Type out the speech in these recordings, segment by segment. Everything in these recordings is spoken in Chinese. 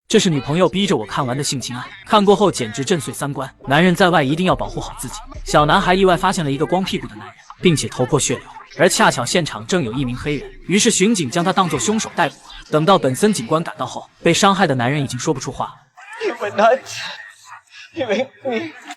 这是女朋友逼着我看完的性情案，看过后简直震碎三观。男人在外一定要保护好自己。小南还意外发现了一个光屁股的男人，并且头破血流，而恰巧现场正有一名黑人，于是巡警将他当作凶手逮捕了。等到本森警官赶到后，被伤害的男人已经说不出话了。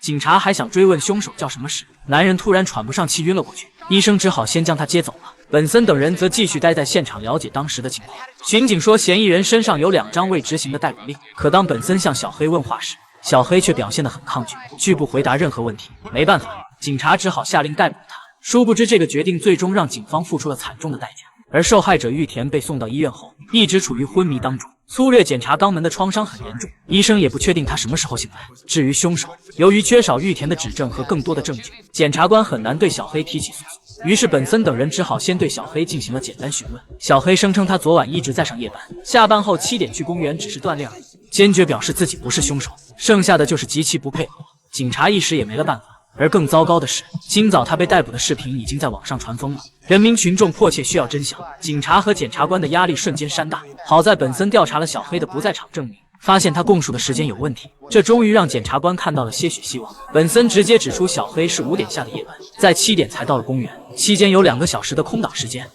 警察还想追问凶手叫什么时，男人突然喘不上气晕了过去，医生只好先将他接走了。本森等人则继续待在现场了解当时的情况。巡警说嫌疑人身上有2张未执行的逮捕令，可当本森向小黑问话时，小黑却表现得很抗拒，拒不回答任何问题。没办法，警察只好下令逮捕他。殊不知这个决定最终让警方付出了惨重的代价。而受害者玉田被送到医院后，一直处于昏迷当中，粗略检查肛门的创伤很严重，医生也不确定他什么时候醒来。至于凶手，由于缺少玉田的指证和更多的证据，检察官很难对小黑提起诉讼。于是本森等人只好先对小黑进行了简单询问。小黑声称他昨晚一直在上夜班，下班后7点去公园只是锻炼而已，坚决表示自己不是凶手，剩下的就是极其不配合。警察一时也没了办法。而更糟糕的是，今早他被逮捕的视频已经在网上传疯了，人民群众迫切需要真相，警察和检察官的压力瞬间山大。好在本森调查了小黑的不在场证明，发现他供述的时间有问题，这终于让检察官看到了些许希望。本森直接指出小黑是5点下的夜班，在7点才到了公园，期间有2个小时的空档时间。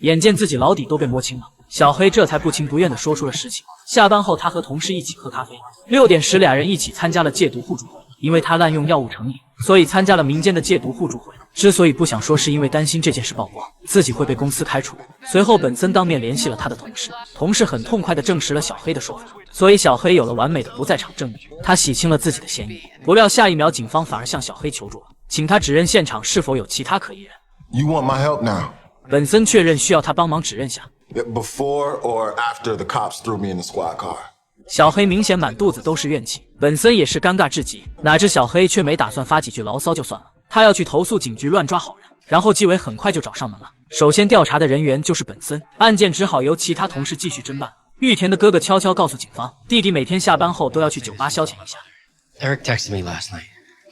眼见自己老底都被摸清了，小黑这才不情不愿地说出了实情。下班后他和同事一起喝咖啡，6点时俩人一起参加了戒毒互助会。因为他滥用药物成瘾，所以参加了民间的戒毒互助会。之所以不想说，是因为担心这件事曝光，自己会被公司开除。随后本森当面联系了他的同事，同事很痛快地证实了小黑的说法，所以小黑有了完美的不在场证明，他洗清了自己的嫌疑。不料下一秒，警方反而向小黑求助了，请他指认现场是否有其他可疑人。You want my help now? 本森确认需要他帮忙指认下。Before or after the cops threw me in the squad car?小黑明显满肚子都是怨气，本森也是尴尬至极，哪知小黑却没打算发几句牢骚就算了，他要去投诉警局乱抓好人。然后纪委很快就找上门了，首先调查的人员就是本森，案件只好由其他同事继续侦办。玉田的哥哥悄悄告诉警方，弟弟每天下班后都要去酒吧消遣一下。Eric texted me last night,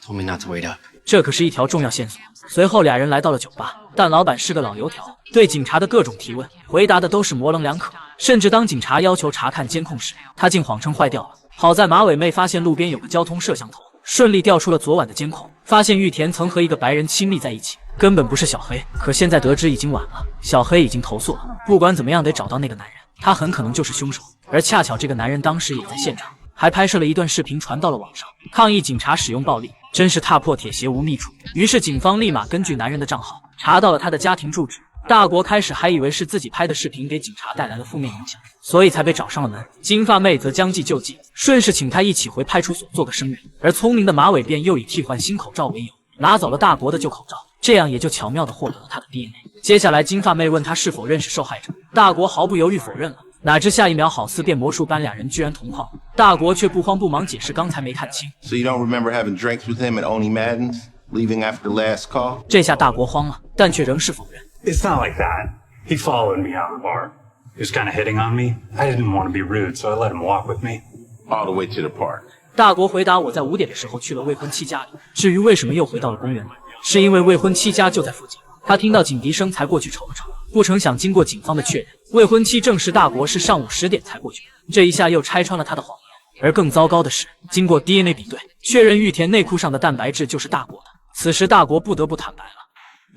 told me not to wait up. 这可是一条重要线索。随后俩人来到了酒吧，但老板是个老油条，对警察的各种提问回答的都是模棱两可，甚至当警察要求查看监控时，他竟谎称坏掉了。好在马尾妹发现路边有个交通摄像头，顺利调出了昨晚的监控，发现玉田曾和一个白人亲密在一起，根本不是小黑。可现在得知已经晚了，小黑已经投诉了，不管怎么样得找到那个男人，他很可能就是凶手。而恰巧这个男人当时也在现场，还拍摄了一段视频传到了网上，抗议警察使用暴力，真是踏破铁鞋无觅处。于是警方立马根据男人的账号查到了他的家庭住址。大国开始还以为是自己拍的视频给警察带来了负面影响，所以才被找上了门。金发妹则将计就计，顺势请他一起回派出所做个声援。而聪明的马尾便又以替换新口罩为由，拿走了大国的旧口罩，这样也就巧妙地获得了他的 DNA。接下来金发妹问他是否认识受害者，大国毫不犹豫否认了。哪知下一秒好似变魔术般，俩人居然同框。大国却不慌不忙解释刚才没看清。So you don't remember having drinks with him at Oni Madden's, leaving after last call? 这下大国慌了，但却仍是否认。It's not like that. He followed me out of the bar. He was kind of hitting on me. I didn't want to be rude, so I let him walk with me. All the way to the park. 大国回答：我在5点的时候去了未婚妻家里。至于为什么又回到了公园里，是因为未婚妻家就在附近。他听到警笛声才过去瞅了瞅，不成想经过警方的确认，未婚妻证实大国是上午10点才过去，这一下又拆穿了他的谎言。而更糟糕的是，经过 DNA 比对，确认玉田内裤上的蛋白质就是大国的。此时大国不得不坦白了。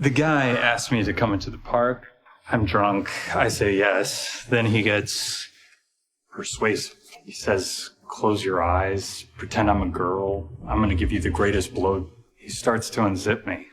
The guy asked me to come into the park. I'm drunk. I say yes. Then he gets persuasive. He says, close your eyes, pretend I'm a girl. I'm going to give you the greatest blow. He starts to unzip me.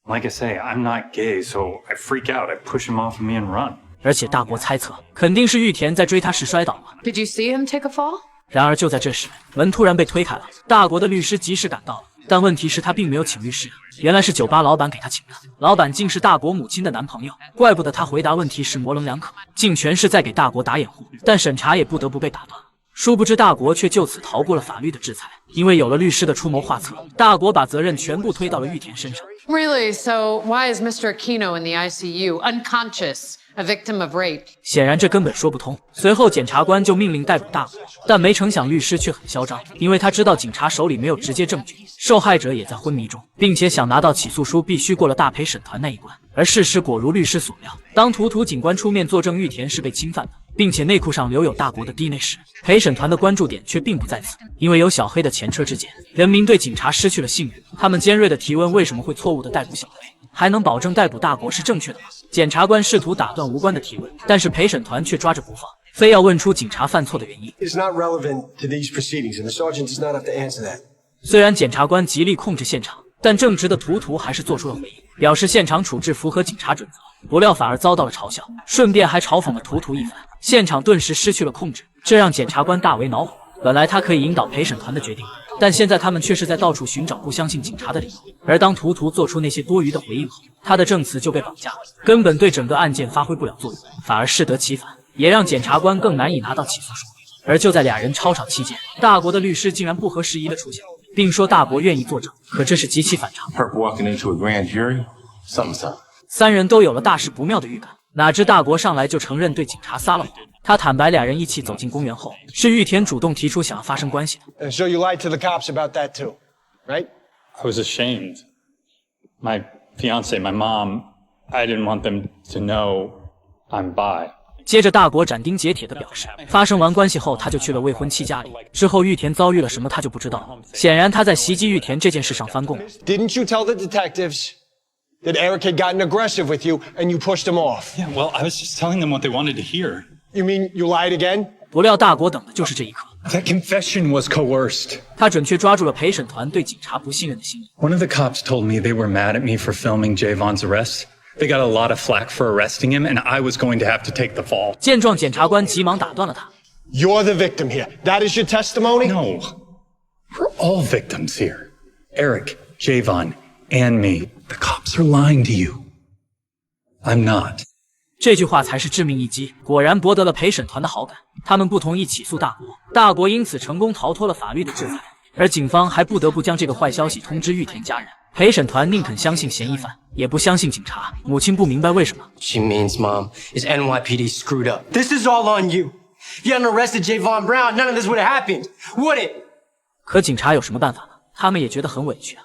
Like I say, I'm not gay, so I freak out. I push him off of me and run. 而且大国猜测，肯定是玉田在追他时摔倒了。Did you see him take a fall? 然而就在这时，门突然被推开了，大国的律师及时赶到了。但问题是，他并没有请律师，原来是酒吧老板给他请的。老板竟是大国母亲的男朋友，怪不得他回答问题时模棱两可，竟全是在给大国打掩护。但审查也不得不被打断。殊不知大国却就此逃过了法律的制裁，因为有了律师的出谋划策，大国把责任全部推到了玉田身上。Really? So why is Mr. Aquino in the ICU, unconscious, a victim of rape? 显然这根本说不通。随后检察官就命令逮捕大国，但没成想律师却很嚣张，因为他知道警察手里没有直接证据，受害者也在昏迷中，并且想拿到起诉书必须过了大陪审团那一关。而事实果如律师所料，当图图警官出面作证玉田是被侵犯的，并且内裤上留有大国的 DNA 时，陪审团的关注点却并不在此，因为有小黑的前车之鉴，人民对警察失去了信任。他们尖锐的提问为什么会错误的逮捕小黑，还能保证逮捕大国是正确的吗？检察官试图打断无关的提问，但是陪审团却抓着不放，非要问出警察犯错的原因。It's not relevant to these proceedings, and the sergeant does not have to answer that. 虽然检察官极力控制现场，但正直的图图还是做出了回应，表示现场处置符合警察准则。不料反而遭到了嘲笑，顺便还嘲讽了图图一番，现场顿时失去了控制，这让检察官大为恼火。本来他可以引导陪审团的决定，但现在他们却是在到处寻找不相信警察的理由。而当图图做出那些多余的回应后，他的证词就被绑架了，根本对整个案件发挥不了作用，反而适得其反，也让检察官更难以拿到起诉书。而就在俩人吵吵期间，大国的律师竟然不合时宜的出现，并说大国愿意作证，可这是极其反常。 Perp walking into a grand jury, something's up. 三人都有了大事不妙的预感，哪知大国上来就承认对警察撒了谎。他坦白俩人一起走进公园后，是玉田主动提出想要发生关系的。 And so you lied to the cops about that too, right? I was ashamed. My fiance, my mom, I didn't want them to know I'm bi. 接着大国斩钉截铁地表示，发生完关系后他就去了未婚妻家里，之后玉田遭遇了什么他就不知道了。显然他在袭击玉田这件事上翻供了。 Didn't you tell the detectives that Eric had gotten aggressive with you and you pushed him off? Yeah, well, I was just telling them what they wanted to hear. You mean you lied again? 不料大国等的就是这一刻， That confession was coerced. 他准确抓住了陪审团对警察不信任的心理。 One of the cops told me they were mad at me for filming Javon's arrest. They got a lot of flack for arresting him, and I was going to have to take the fall. 见状，检察官急忙打断了他。 You're the victim here. That is your testimony? No, we're all victims here. Eric, Javon, and me. The cops are lying to you. I'm not. 这句话才是致命一击，果然博得了陪审团的好感。他们不同意起诉大国，大国因此成功逃脱了法律的制裁，而警方还不得不将这个坏消息通知玉田家人。陪审团宁肯相信嫌疑犯，也不相信警察。母亲不明白为什么。 She means, Mom, is NYPD screwed up. This is all on you. If you hadn't arrested Javon Brown, none of this would have happened, would it? 可警察有什么办法呢？他们也觉得很委屈啊。